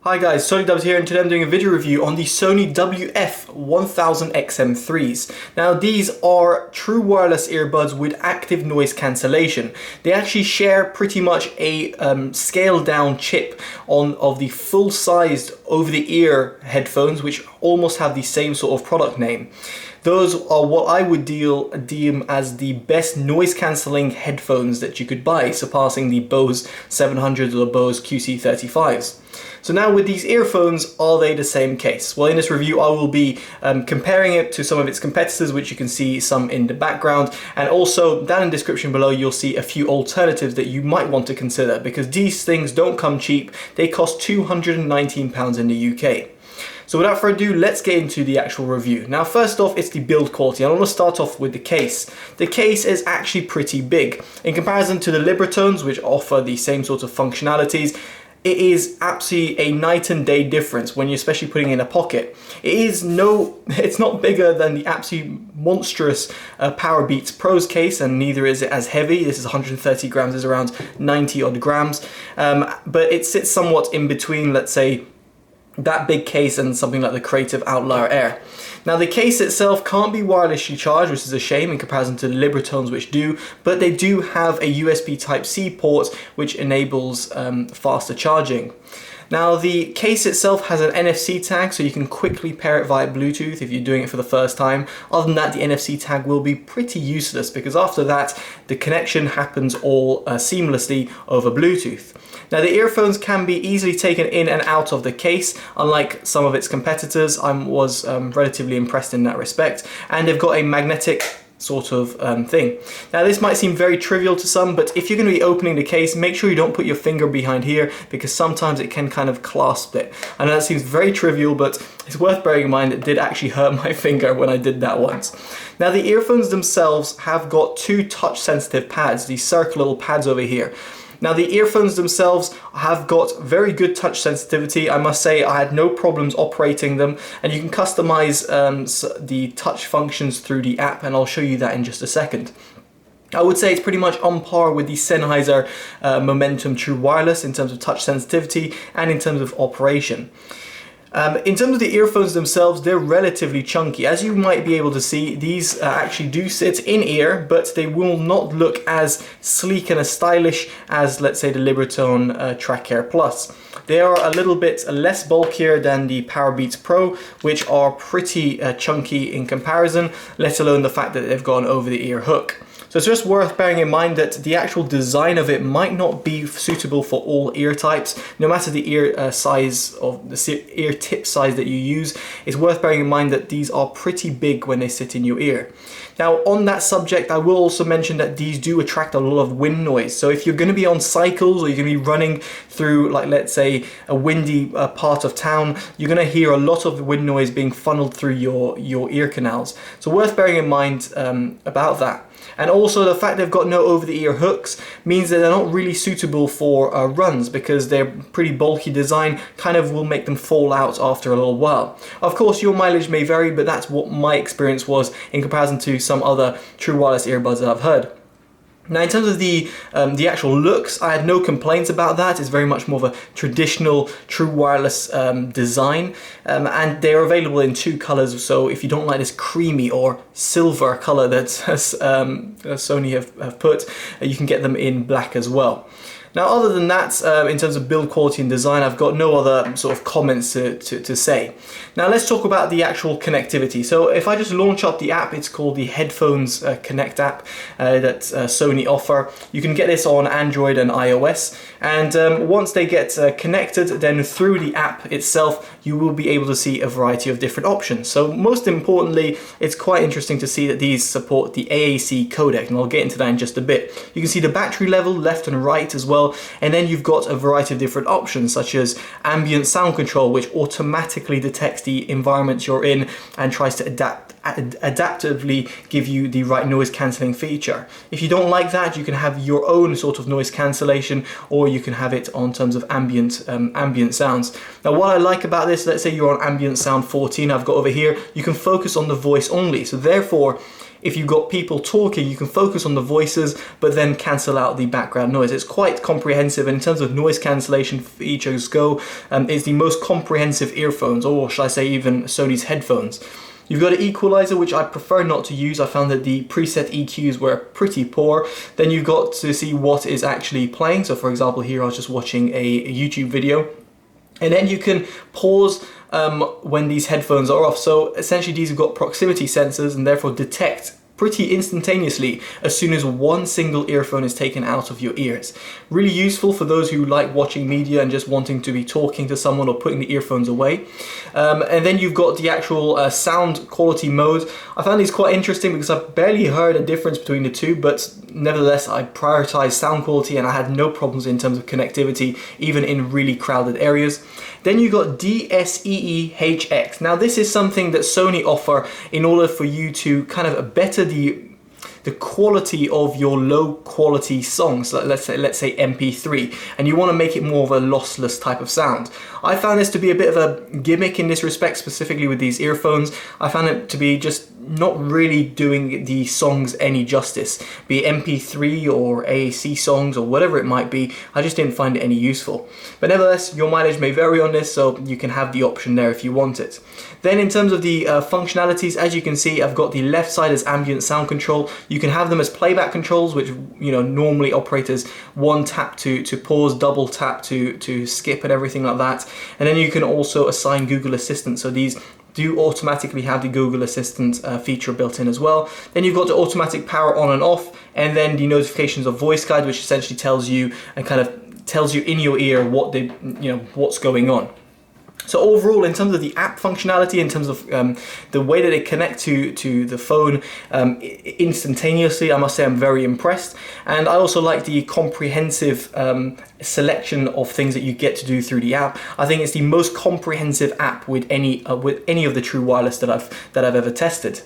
Hi guys, Totallydubbed here, and today I'm doing a video review on the Sony WF-1000XM3s. Now these are true wireless earbuds with active noise cancellation. They actually share pretty much a scaled down chip of the full-sized over-the-ear headphones, which almost have the same sort of product name. Those are what I would deem as the best noise cancelling headphones that you could buy, surpassing the Bose 700s or the Bose QC35s. So now with these earphones, are they the same case? Well, in this review I will be comparing it to some of its competitors, which you can see some in the background, and also down in the description below you'll see a few alternatives that you might want to consider, because these things don't come cheap. They cost £219 in the UK. So without further ado, let's get into the actual review. Now first off, it's the build quality. I want to start off with the case. The case is actually pretty big. In comparison to the Libratones, which offer the same sort of functionalities, it is absolutely a night and day difference when you're especially putting it in a pocket. It's not bigger than the absolutely monstrous Powerbeats Pros case, and neither is it as heavy. This is 130 grams, is around 90 odd grams, but it sits somewhat in between, let's say, that big case and something like the Creative Outlier Air. Now the case itself can't be wirelessly charged, which is a shame in comparison to the Libratones, which do, but they do have a USB Type-C port which enables faster charging. Now the case itself has an NFC tag, so you can quickly pair it via Bluetooth if you're doing it for the first time. Other than that, the NFC tag will be pretty useless, because after that the connection happens all seamlessly over Bluetooth. Now the earphones can be easily taken in and out of the case, unlike some of its competitors. I was relatively impressed in that respect, and they've got a magnetic sort of thing. Now this might seem very trivial to some, but if you're going to be opening the case, make sure you don't put your finger behind here, because sometimes it can kind of clasp it. I know that seems very trivial, but it's worth bearing in mind it did actually hurt my finger when I did that once. Now the earphones themselves have got two touch sensitive pads, these circle little pads over here. Now the earphones themselves have got very good touch sensitivity. I must say I had no problems operating them, and you can customize the touch functions through the app, and I'll show you that in just a second. I would say it's pretty much on par with the Sennheiser Momentum True Wireless in terms of touch sensitivity and in terms of operation. In terms of the earphones themselves, they're relatively chunky. As you might be able to see, these actually do sit in ear, but they will not look as sleek and as stylish as, let's say, the Libratone Track Air Plus. They are a little bit less bulkier than the Powerbeats Pro, which are pretty chunky in comparison, let alone the fact that they've got an over-the-ear hook. So it's just worth bearing in mind that the actual design of it might not be suitable for all ear types, no matter the ear size of the ear tip size that you use. It's worth bearing in mind that these are pretty big when they sit in your ear. Now on that subject, I will also mention that these do attract a lot of wind noise. So if you're going to be on cycles, or you're going to be running through, like, let's say, a windy part of town, you're going to hear a lot of wind noise being funneled through your ear canals. So worth bearing in mind about that. And also the fact they've got no over-the-ear hooks means that they're not really suitable for runs, because their pretty bulky design kind of will make them fall out after a little while. Of course your mileage may vary, but that's what my experience was in comparison to some other true wireless earbuds that I've heard. Now in terms of the actual looks, I had no complaints about that. It's very much more of a traditional true wireless design, and they're available in two colors, so if you don't like this creamy or silver color that Sony have put, you can get them in black as well. Now other than that, in terms of build quality and design, I've got no other sort of comments to say. Now let's talk about the actual connectivity. So if I just launch up the app, it's called the Headphones Connect app that Sony offer. You can get this on Android and iOS, and once they get connected, then through the app itself you will be able to see a variety of different options. So most importantly, it's quite interesting to see that these support the AAC codec, and I'll get into that in just a bit. You can see the battery level left and right as well, and then you've got a variety of different options, such as ambient sound control, which automatically detects the environment you're in and tries to adaptively give you the right noise cancelling feature. If you don't like that, you can have your own sort of noise cancellation, or you can have it on terms of ambient sounds. Now what I like about this, let's say you're on ambient sound 14, I've got over here, you can focus on the voice only. So therefore, if you've got people talking, you can focus on the voices, but then cancel out the background noise. It's quite comprehensive, and in terms of noise cancellation features go, it's the most comprehensive earphones, or should I say even Sony's headphones. You've got an equalizer, which I prefer not to use. I found that the preset EQs were pretty poor. Then you've got to see what is actually playing. So for example, here I was just watching a YouTube video. And then you can pause when these headphones are off. So essentially these have got proximity sensors and therefore detect pretty instantaneously as soon as one single earphone is taken out of your ears. Really useful for those who like watching media and just wanting to be talking to someone or putting the earphones away. And then you've got the actual sound quality mode. I found these quite interesting because I've barely heard a difference between the two, but nevertheless I prioritize sound quality and I had no problems in terms of connectivity, even in really crowded areas. Then you got DSEE-HX. Now this is something that Sony offer in order for you to kind of better the quality of your low quality songs, let's say MP3, and you want to make it more of a lossless type of sound. I found this to be a bit of a gimmick in this respect, specifically with these earphones. I found it to be just not really doing the songs any justice, be it MP3 or AAC songs or whatever it might be. I just didn't find it any useful. But nevertheless, your mileage may vary on this, so you can have the option there if you want it. Then in terms of the functionalities, as you can see, I've got the left side as ambient sound control. You can have them as playback controls, which normally operate as one tap to pause, double tap to skip and everything like that. And then you can also assign Google Assistant, so these do automatically have the Google Assistant feature built in as well. Then you've got the automatic power on and off, and then the notifications of voice guide, which essentially tells you and kind of tells you in your ear what what's going on. So overall, in terms of the app functionality, in terms of the way that they connect to the phone instantaneously, I must say I'm very impressed. And I also like the comprehensive selection of things that you get to do through the app. I think it's the most comprehensive app with any of the True Wireless that I've ever tested.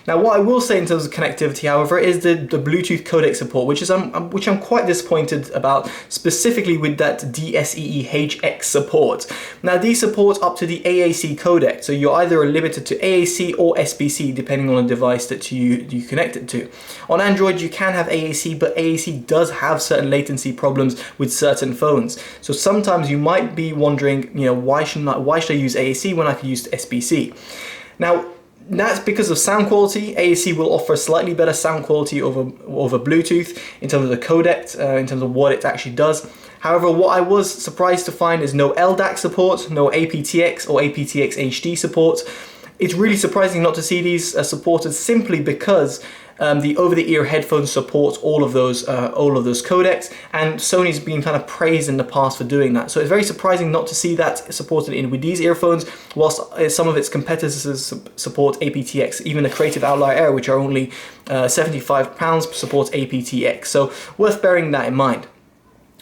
Now, what I will say in terms of connectivity, however, is the Bluetooth codec support, which I'm quite disappointed about, specifically with that DSEE-HX support. Now, these support up to the AAC codec, so you're either limited to AAC or SBC, depending on the device that you connect it to. On Android, you can have AAC, but AAC does have certain latency problems with certain phones. So sometimes you might be wondering, why should I use AAC when I could use SBC? Now, that's because of sound quality. AAC will offer slightly better sound quality over Bluetooth in terms of the codec, in terms of what it actually does. However, what I was surprised to find is no LDAC support, no aptX or aptX HD support. It's really surprising not to see these supported, simply because the over-the-ear headphones support all of those codecs, and Sony's been kind of praised in the past for doing that. So it's very surprising not to see that supported with these earphones, whilst some of its competitors support aptX. Even the Creative Outlier Air, which are only £75, supports aptX. So worth bearing that in mind.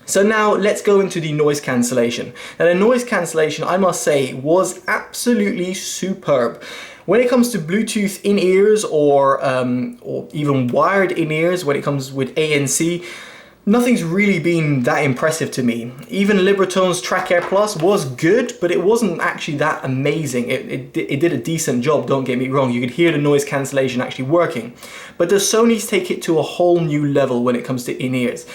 So now let's go into the noise cancellation. Now the noise cancellation, I must say, was absolutely superb. When it comes to Bluetooth in-ears or even wired in-ears, when it comes with ANC, nothing's really been that impressive to me. Even Libratone's Track Air Plus was good, but it wasn't actually that amazing. It did a decent job, don't get me wrong. You could hear the noise cancellation actually working. But the Sonys take it to a whole new level when it comes to in-ears.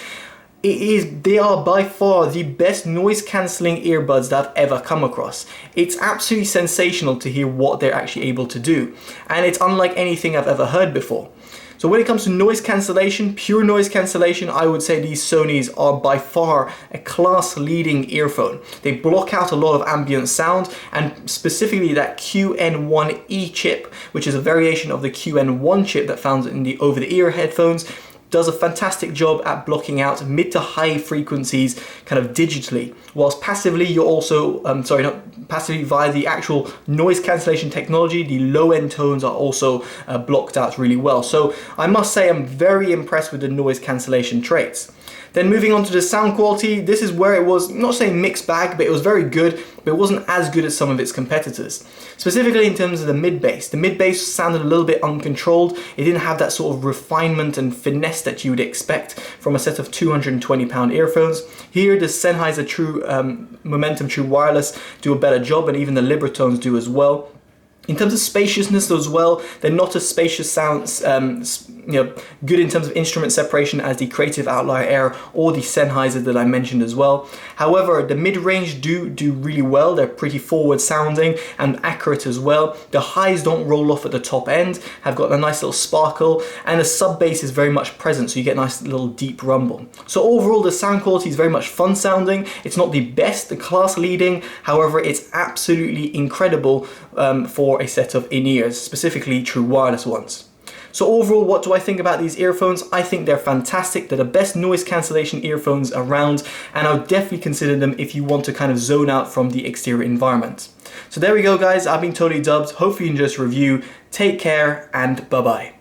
They are by far the best noise cancelling earbuds that I've ever come across. It's absolutely sensational to hear what they're actually able to do. And it's unlike anything I've ever heard before. So when it comes to noise cancellation, pure noise cancellation, I would say these Sonys are by far a class-leading earphone. They block out a lot of ambient sound, and specifically that QN1E chip, which is a variation of the QN1 chip that found in the over-the-ear headphones, does a fantastic job at blocking out mid to high frequencies kind of digitally, whilst passively you're also, not passively, via the actual noise cancellation technology, the low end tones are also blocked out really well. So I must say I'm very impressed with the noise cancellation traits. Then moving on to the sound quality, this is where it was, not saying mixed bag, but it was very good, but it wasn't as good as some of its competitors. Specifically in terms of the mid-bass. The mid-bass sounded a little bit uncontrolled. It didn't have that sort of refinement and finesse that you would expect from a set of £220 earphones. Here, the Sennheiser Momentum True Wireless do a better job, and even the Libratones do as well. In terms of spaciousness as well, they're not as spacious sounds, good in terms of instrument separation as the Creative Outlier Air or the Sennheiser that I mentioned as well. However, the mid-range do really well. They're pretty forward sounding and accurate as well. The highs don't roll off at the top end, have got a nice little sparkle, and the sub bass is very much present, so you get a nice little deep rumble. So overall, the sound quality is very much fun sounding. It's not the best, the class leading, however, it's absolutely incredible for a set of in-ears, specifically true wireless ones. So overall, what do I think about these earphones? I think they're fantastic. They're the best noise cancellation earphones around, and I would definitely consider them if you want to kind of zone out from the exterior environment. So there we go, guys. I've been Totally Dubbed. Hopefully you enjoyed this review. Take care and bye-bye.